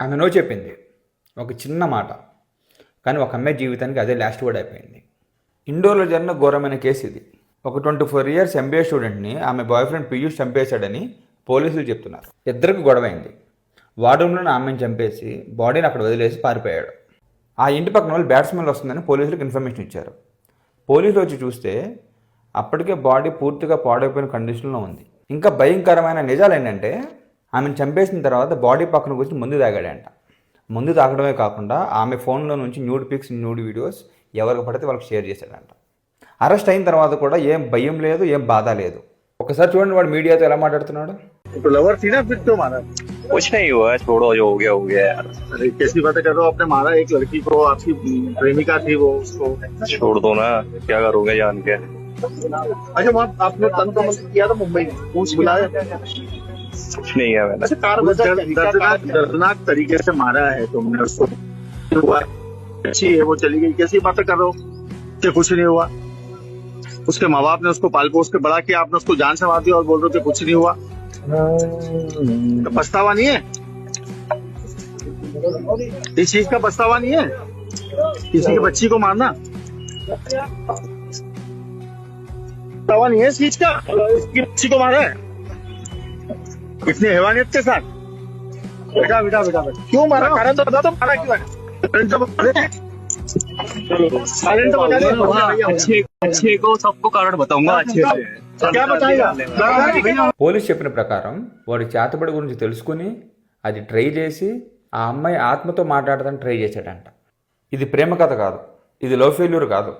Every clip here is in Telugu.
ఆమె నో చెప్పింది, ఒక చిన్న మాట. కానీ ఒక అమ్మాయి జీవితానికి అదే లాస్ట్ వర్డ్ అయిపోయింది. ఇండోర్లో జరిగిన ఘోరమైన కేసు ఇది. ఒక 24 ఇయర్స్ ఎంబీఏ స్టూడెంట్ని ఆమె బాయ్ ఫ్రెండ్ పీయూష్ చంపేశాడని పోలీసులు చెప్తున్నారు. ఇద్దరికి గొడవైంది. వార్డ్రూమ్లోనే ఆమెను చంపేసి బాడీని అక్కడ వదిలేసి పారిపోయాడు. ఆ ఇంటి పక్కన వాళ్ళు బ్యాట్స్మెన్ వస్తుందని పోలీసులకు ఇన్ఫర్మేషన్ ఇచ్చారు. పోలీసులు వచ్చి చూస్తే అప్పటికే బాడీ పూర్తిగా పాడైపోయిన కండిషన్లో ఉంది. ఇంకా భయంకరమైన నిజాలు ఏంటంటే, ఆమెను చంపేసిన తర్వాత బాడీ పక్కన కూర్చొని మందు తాగాడంట. మందు తాగడమే కాకుండా ఆమె ఫోన్లో నుంచి న్యూడ్ పిక్స్, న్యూడ్ వీడియోస్ ఎవరికి పడితే వాళ్ళకి షేర్ చేశాడంట. అరెస్ట్ అయిన తర్వాత కూడా ఏం భయం లేదు, ఏం బాధ లేదు. ఒకసారి చూడండి వాడు మీడియాతో ఎలా మాట్లాడుతున్నాడు. कुछ नहीं हुआ, छोड़ो, जो हो गया हो गया यार। अरे कैसी बातें कर रहे हो? आपने मारा एक लड़की को, आपकी प्रेमिका थी वो, उसको छोड़ दो ना, क्या करोगे जान के। अच्छा वहाँ आपने तन को किया था मुंबई में, पूछ बुलाया? कुछ नहीं है मैंने। अच्छा कार दर्दनाक तरीके से मारा है तुमने उसको, हुआ अच्छी है वो चली गई, कैसी बातें कर रहे हो कि कुछ नहीं हुआ? उसके माँ बाप ने उसको पाल पोस के बड़ा किया, आपने उसको जान से मार दिया और बोल रहे हो कि कुछ नहीं हुआ? तो पछतावा नहीं है? इस चीज का पछतावा नहीं है? किसी की बच्ची को मारना पछतावा नहीं है इस चीज का? इसकी बच्ची को मारा है इतनी हैवानियत के साथ? बेटा बेटा बेटा बेटा क्यों मारा? कारण तो बता दो, मारा क्यों है? अच्छे को सबको कारण बताऊंगा अच्छे से। क्या बताएगा? పోలీస్ చెప్పిన ప్రకారం వాడి చేతబడి గురించి తెలుసుకుని అది ట్రై చేసి ఆ అమ్మాయి ఆత్మతో మాట్లాడటానికి ట్రై చేశాడంట. ఇది ప్రేమ కథ కాదు, ఇది లవ్ ఫెయిల్యూర్ కాదు,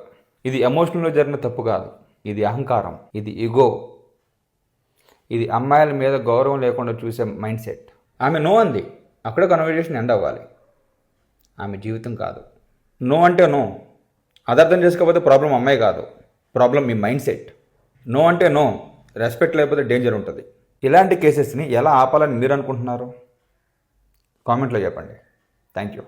ఇది ఎమోషనల్లో జరిగిన తప్పు కాదు, ఇది అహంకారం, ఇది ఇగో, ఇది అమ్మాయిల మీద గౌరవం లేకుండా చూసే మైండ్ సెట్. ఆమె నో అంది, అక్కడ కన్వర్జేషన్ ఎండ్ అవ్వాలి, ఆమె జీవితం కాదు. నో అంటే నో. అది అర్థం చేసుకోకపోతే ప్రాబ్లం అమ్మాయి కాదు, ప్రాబ్లం మీ మైండ్ సెట్. నో అంటే నో, రెస్పెక్ట్ లేకపోతే డేంజర్ ఉంటుంది. ఇలాంటి కేసెస్ని ఎలా ఆపాలని మీరు అనుకుంటున్నారు? కామెంట్లో చెప్పండి. Thank you.